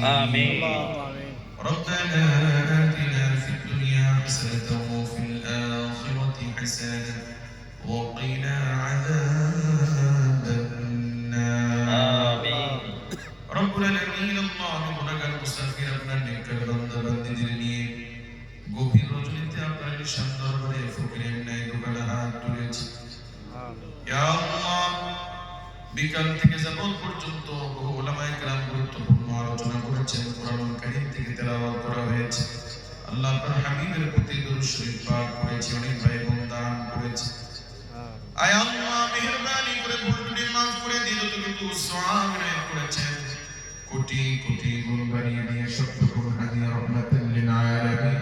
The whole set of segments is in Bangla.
آمين. ربنا آتنا في الدنيا حسنة وفي الآخرة حسنة وقنا عذاب النار آمين. رب العالمين الله গুনাহগার মুসাফির আপনার নেককার বান্দা বান্দীদের নিয়ে গভীর রজনীতে আপনার নিশান দরবারে ফকিরের ন্যায় দুগালা হাত তুলেছি। ইয়া আল্লাহ, বিকাল থেকে যাবত পর্যন্ত বহু উলামায়ে কেরাম গুরুত্বপূর্ণ আলোচনা করেছেন, কোরআনুল কারীম থেকে তেলাওয়াত করা হয়েছে। আল্লাহ আপনার হাবিবের প্রতি দরুদ শরীফ পাঠ করেছি, অনেক ভাই বোন দান করেছে। আয় আল্লাহ, মেহেরবানি করে ভুলটি মাফ করে দিন, যতটুকু সওয়াব আদায় করেছেন কোটি কোটি গুণ বাড়িয়ে দিয়ে সত্যপূর্ণ হাদিয়া রহমাতুল লিল আলামিন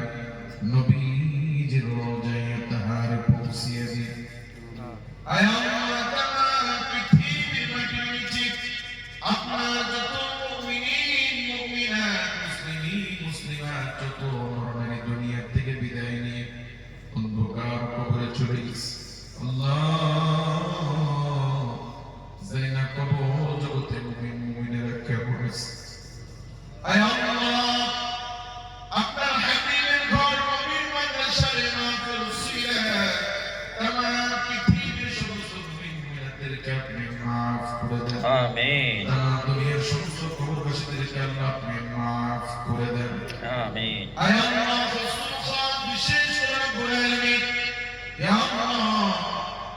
নবীজির রওজায়ে তাহারে পৌঁছিয়ে দিন। আয় আল্লাহ, তামাম পৃথিবীর মাটির নিচে আপনার যত মুমিন মুমিনাত মুসলিমিন মুসলিমাত যত মরণের দুনিয়া থেকে বিদায় নিয়ে অন্ধকার কবরে চলে গেছে, আল্লাহ জাইনা কবর জগতে মুমিন মুমিনেরা কেমন আছে? আয় আল্লাহ, আপনার হাবিবের ঘর নবীর মাদ্রাসার মাহফিল উসিলা তামাম পৃথিবীর সমস্ত মুমিন মুমিনাতদেরকে আপনি মাফ করে দেন। آمين. তামাম দুনিয়ার সমস্ত কবরবাসীদেরকে আল্লাহ আপনি মাফ করে দেন। آمين. আয় আল্লাহ, খাস বিশেষ করে রব্বুল আলামিন, ইয়া আল্লাহ,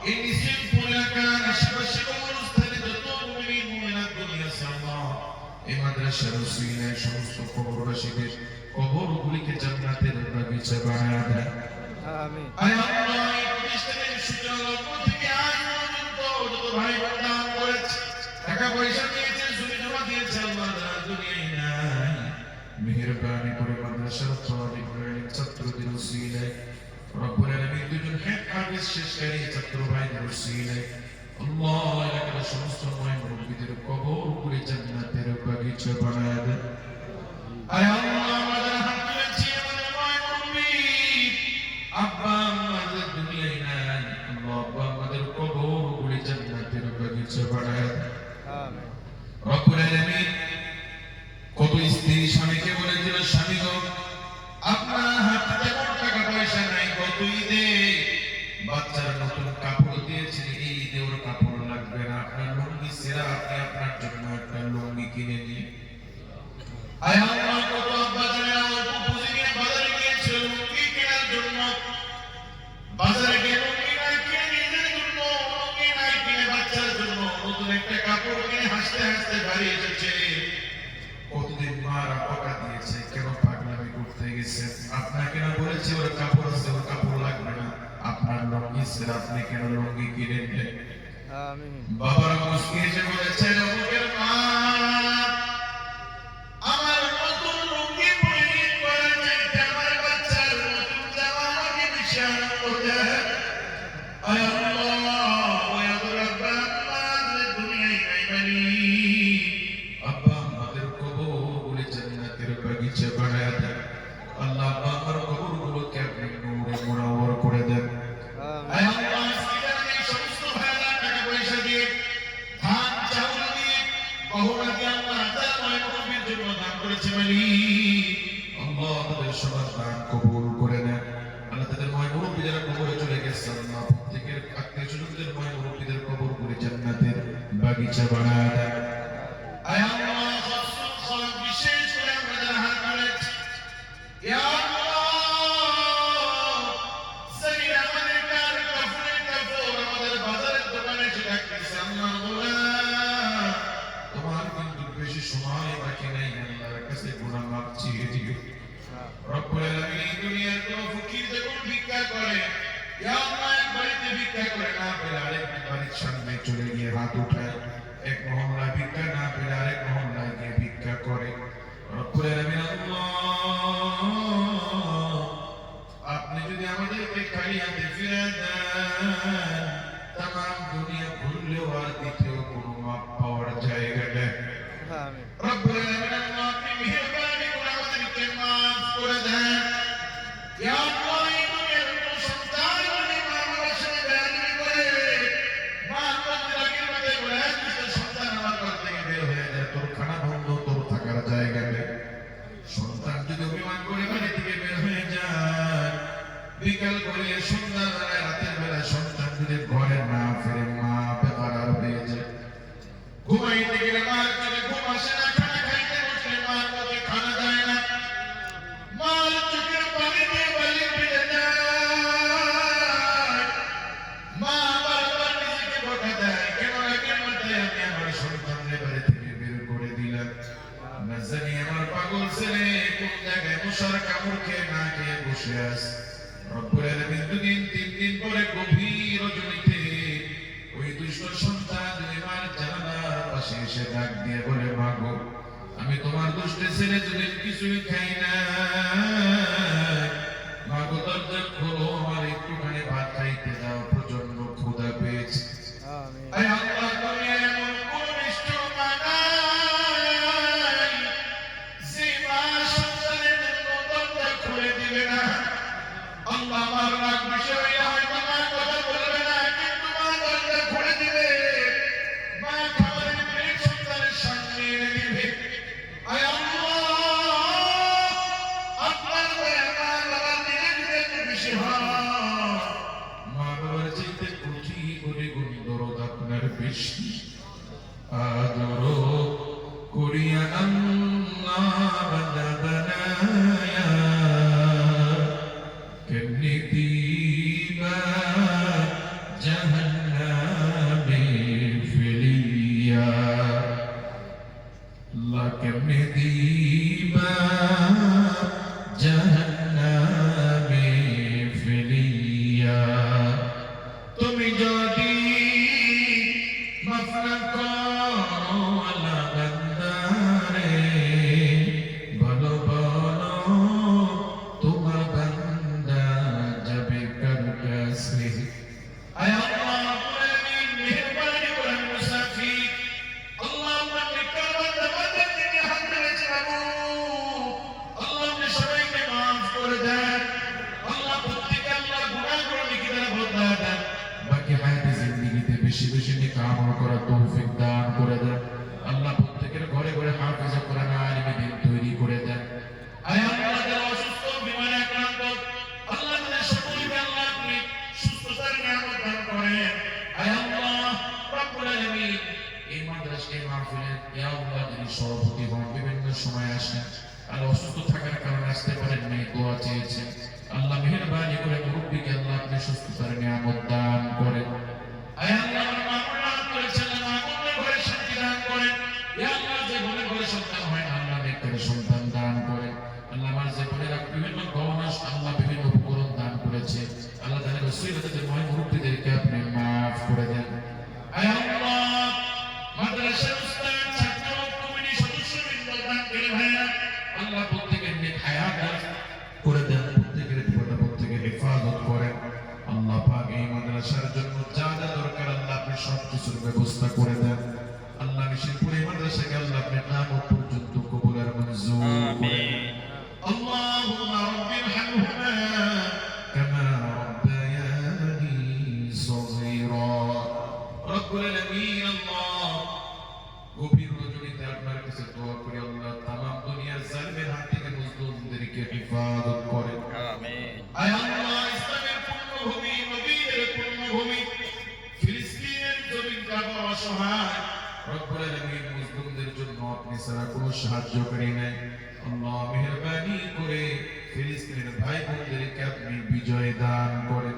এই নিসিমপুর এলাকার আশেপাশে কবরস্থানে যত মুমিন মুমিনাত দুনিয়া আছে আল্লাহ, এই মাদ্রাসার উসিলায় সমস্ত কবরবাসীদের কবরগুলিকে জান্নাতের বাগিচা বানায় দেন। আমিন। আয় আল্লাহ, এই প্রতিষ্ঠানের সূচনা লগ্ন থেকে আজ পর্যন্ত যত ভাই বোন দান করেছে, টাকা পয়সা দিয়েছে, জমি জমা দিয়েছে, আল্লাহ যারা দুনিয়ায় নাই, মেহেরবানি করে মাদ্রাসার তালিব ইলম ছাত্রদের উসিলায় রব্বুল আলামিন দুজন হাফেজ শেষকারী ছাত্র ভাইদের উসিলায় আল্লাহ এলাকার সমস্ত ময় মুরব্বিদের কবরগুলি জান্নাতের বাগিচা বানায় দেন। আয় আল্লাহ, আমাদের হাত তুলেছি আমাদের ময় মুরব্বি আব্বা আমাদের দুনিয়ায় নাই, আল্লাহ আব্বা আমাদের কবরগুলি জান্নাতের বাগিচা বানায় দেন। আমিন। রব্বুল আলামিন কত স্ত্রী স্বামীকে বলেছিল, স্বামী গো আপনার হাতে যেমন টাকা পয়সা নাই, গত ঈদে বাচ্চার নতুন কাপড় দিয়েছেন, এই ঈদে ওর কাপড় লাগবে না, আপনার লুঙ্গি ছেঁড়া, আপনি আপনার জন্য একটা লুঙ্গি কিনে নিন। আয় আল্লাহ, কত আব্বা জানেরা অল্প পুঁজি নিয়ে বাজারে গিয়েছিল লুঙ্গি কেনার জন্য, বাজারে গিয়ে লুঙ্গি নাই কিনে নিজের জন্য, লুঙ্গি নাই কিনে বাচ্চার জন্য নতুন একটা কাপড় কিনে হাসতে হাসতে বাড়ি এসেছে। কতদিন মারা বকা দিয়েছে, কেন পাগলামি করতে গেছে, আপনাকে না বলেছি ওর কাপড় আছে, ওর কাপড় লাগবে না, আপনার লুঙ্গি ছেড়ে আপনি কেন লুঙ্গি কিনে নিলেন? আমিন। বাবার মুস্কি এসে বলেছে, রবুকের মা আমার নতুন লুঙ্গি পরে ঈদ করার চাইতে আমার বাচ্চার নতুন জামা আমাকে বেশি আনন্দ দেয়। আয় আল্লাহ, ওই আদর আব্বা আমাদের দুনিয়ায় নাই মানি, আব্বা আমাদের কবরগুলি জান্নাতের বাগিচা বানায় দেন। আল্লাহ আব্বা আমার কবরগুলোকে আপনি নূরে মুনাওয়ার করে দেন। আয় আমিন। আল্লাহ, সিগারেট এই সমস্ত ভাইরা টাকা পয়সা দিয়ে, ধান চাউল দিয়ে, গহনা দিয়ে আল্লাহ তার ময় মুরব্বির জন্য দান করেছে মালিক, আল্লাহ তাদের সবার দান কবুল করে নেন। আল্লাহ তাদের ময় মুরব্বি যারা কবরে চলে গেছে, আল্লাহ প্রত্যেকের আত্মীয় স্বজনদের ময় মুরব্বিদের কবরগুলি জান্নাতের বাগিচা বানায় দেন। আয় আল্লাহ, খাস বিশেষ করে আমরা যারা হাত তুলেছি, ইয়া আল্লাহ, সেদিন আমাদের কার কাফনের কাপড় আমাদের বাজারের দোকানে এসে ডাকতেছে, আল্লাহ মোলা তোমার কিন্তু বেশি সময় বাকি নাই, আল্লাহর কাছে গুনাহ মাফ চেয়ে দিও। রব্বুল আলামিন, দুনিয়ার কোন ফকির যখন ভিক্ষা করে, ইয়া আল্লাহ, এক বাড়িতে ভিক্ষা করে না পেলে আরেক বাড়ির সামনে চলে গিয়ে হাত উঠায়, এক মহল্লা ভিক্ষা না পেলে আরেক মহল্লায় গিয়ে ভিক্ষা করে। রব্বুল আলামিন, আল্লাহ আপনি যদি আমাদেরকে খালি হাতে ফিরে দেন, তামাম দুনিয়া ভুললেও আর দ্বিতীয় কোনো মাপ পাওয়ার জায়গা নেই। আমিন। রব্বুল আলামিন, আল্লাহ আপনি মেহেরবানি করে আমাদেরকে মাফ করে দেন। ইয়া আল্লাহ, এই দুনিয়ার কোনো সন্তান যদি মা বাবার সাথে বেয়াদবি করে, মা আপনাদের আগের মধ্যে বলে, সন্তান আমার ঘর থেকে বের হয়ে যায়, তোর খানা বন্ধ, তোর থাকার জায়গা নেই, দিয়ে সন্ধ্যাবেলায় রাতের বেলায় সন্তান যদি ঘরে না ফিরে মা বেকার হয়ে যায়। ঘুমাইতে গেলে মার চোখে ঘুম আসে না, খানা খাইতে বসলে মার মুখে খানা যায় না, মার চোখের পানি দিয়ে বালি ফেলে যায়। মা বারবার নিজেকে বকা দেয়, কেন আগের মাথায় আমি আমার সন্তানকে বাড়ি থেকে বের করে দিলাম। না জানি আমার পাগল ছেলে কোন জায়গায় মশার কামড় খেয়ে না খেয়ে বসে আছে। রব্বুল আলামিন দুদিন তিন দিন পরে গভীর রজনীতে ওই দুষ্ট সন্তান যদি মার জানালার পাশে এসে ডাক দিয়ে বলে, মা গো, আমি তোমার দুষ্ট ছেলে যদি কিছুই খাই না, মা গো দরজা খোলো, আমার একটুখানি ভাত খাইতে দাও, প্রচন্ড ক্ষুধা পেয়েছে। আমিন। আয় আল্লাহ, তুমি এমন কোন নিষ্ঠুর মা নাই যে মা সন্তানের জন্য দরজা খুলে দিবে না। আল্লাহ আমার রাগ বিষয় হয়তো মা কথা বলবে না, কিন্তু মা দরজা খুলে দিবে, মা খাবারের প্লেট সন্তানের সামনে এনে দিবে। আয় আল্লাহ, আপনার দয়া মা বাবার দিলে দিলে একটু বেশি হয়। মা বাবার চাইতে কোটি কোটি গুণ দরদ আপনার বেশি। আদর করিয়া আল্লাহ বান্দা বানায়া, কেমনে দিবা জাহান্নামে ফেলিয়া, আল্লাহ কেমনে দিবা জাহান্নামে ফেলিয়া। তুমি যদি মাফ না করো আল্লাহ বান্দারে, বলো বলো তোমার বান্দা যাবে কার কাছে। আয় আল্লাহ রাব্বুল আলামিন মেহেরবানি করেন মুসাফির, আল্লাহ আমাকে কাবাতে বাতে থেকে হাত ধরেছে বাবু, আল্লাহ আপনি সবাইকে মাফ করে দেন। আল্লাহ প্রত্যেককে আল্লাহ গুনাহগুলো লিখিতে বদলা দেন। বাকি হায়াতে জিন্দেগিতে বেশি বেশি নেক আমল করার তৌফিক দান করে দেন। আল্লাহ প্রত্যেকের ঘরে ঘরে হাফেজে কোরআন আলিমে দিন তৈরি করে দেন। আয় আল্লাহ, যারা অসুস্থ বিমারে আক্রান্ত, আল্লাহ তাদের সকলকে আল্লাহ আপনি সুস্থতার নিয়ামত দান করেন। আয় আল্লাহ রাব্বুল আলামিন, এই মাদ্রাসায় মাহফিলে ইয়া আল্লাহ যিনি সভাপতি হন, বিভিন্ন সময় আসেন, আর অসুস্থ থাকার কারণে আসতে পারেন নাই, দোয়া চেয়েছেন। আল্লাহ মেহেরবানি করে মুরব্বিকে আল্লাহ আপনি সুস্থতার নিয়ামত দান করেন। আয় আল্লাহ, আমার মা প্রণাম করেছেন, মা বোনের ঘরে শান্তি দান করেন। ইয়া আল্লাহ, যে বোনের ঘরে সন্তান হয় না, আল্লাহ নেক করে সন্তান দান করেন। আল্লাহ আমার যে বোনেরা বিভিন্ন গহনা আল্লাহ বিভিন্ন উপকরণ দান করেছে, আল্লাহ তাদের ওসিলাতে ময় মুরব্বিদেরকে আপনি মাফ করে দেন। আয় আল্লাহ, মাদ্রাসার উস্তাদ, ছাত্র কমিটি সদস্যবৃন্দ, দান করে ভাইরা, আল্লাহ প্রত্যেকের নেক হায়াত দান করে দেন, প্রত্যেকের বিপদে প্রত্যেকের হেফাজত করেন। আল্লাহ পাক এই মাদ্রাসার জন্য যা যা দরকার আল্লাহ আপনি সব কিছুর ব্যবস্থা করে দেন। আল্লাহ মিশনপুর এই মাদ্রাসাকে আল্লাহ আপনি কিয়ামত পর্যন্ত কবুল আর মঞ্জুর করেন। আল্লাহুম্মা রাব্বি ইরহামহুমা কামা রাব্বায়ানি সগীরা। রব্বুল আলামিন, আল্লাহ গভীর রজনীতে আপনার কাছে দোয়া করি, আল্লাহ তামাম দুনিয়ার জালিমের হাত থেকে মুসলিমদেরকে হেফাজত করেন। আমিন। আয় আল্লাহ, ইসলামের পূর্ণভূমি, নবীদের পূর্ণভূমি ফিলিস্তিনের জমিন যারা অসহায়, রব্বুল আলামিন মুসলিমদের জন্য আপনি ছাড়া কোনো সাহায্যকারী নাই। আল্লাহ মেহেরবানি করে ফিলিস্তিনের ভাই বোনদেরকে আপনি বিজয় দান করেন।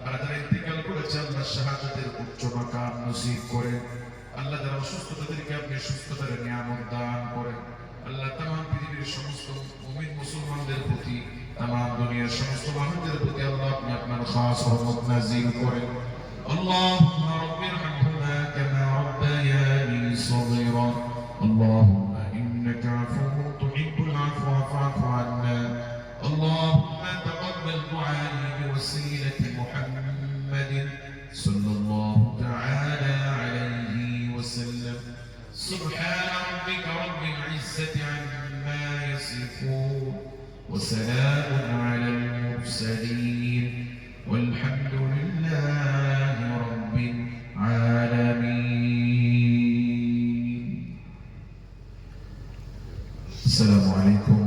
আর যারা ইন্তেকাল করেছে আল্লাহ শাহাদাতের উচ্চ মাকাম নসিব করেন। আল্লাহ যারা অসুস্থ তাদেরকে আপনি সুস্থতার নিয়ামত দান করেন। আল্লাহ তামাম পৃথিবীর সমস্ত মুমিন মুসলমানদের প্রতি, তামাম দুনিয়ার সমস্ত মানুষদের প্রতি আল্লাহ আপনি আপনার খাস রহমত নাযিল করেন। আল্লাহুম্মা রাব্বি ইরহামহুমা কামা রাব্বায়ানি সগীরা। আল্লাহুম্মা ইন্নাকা আফুউন তুহিব্বুল আফওয়া ফা'ফু আন্না। আল্লাহুম্মা তাকাব্বাল দুআই বিওসিলাতি মুহাম্মাদিন সাল্লাল্লাহু তাআলা আলাইহি ওয়াসাল্লাম। سبحان ربك رب العزة عما يصفون وسلام على المرسلين والحمد لله رب العالمين. السلام عليكم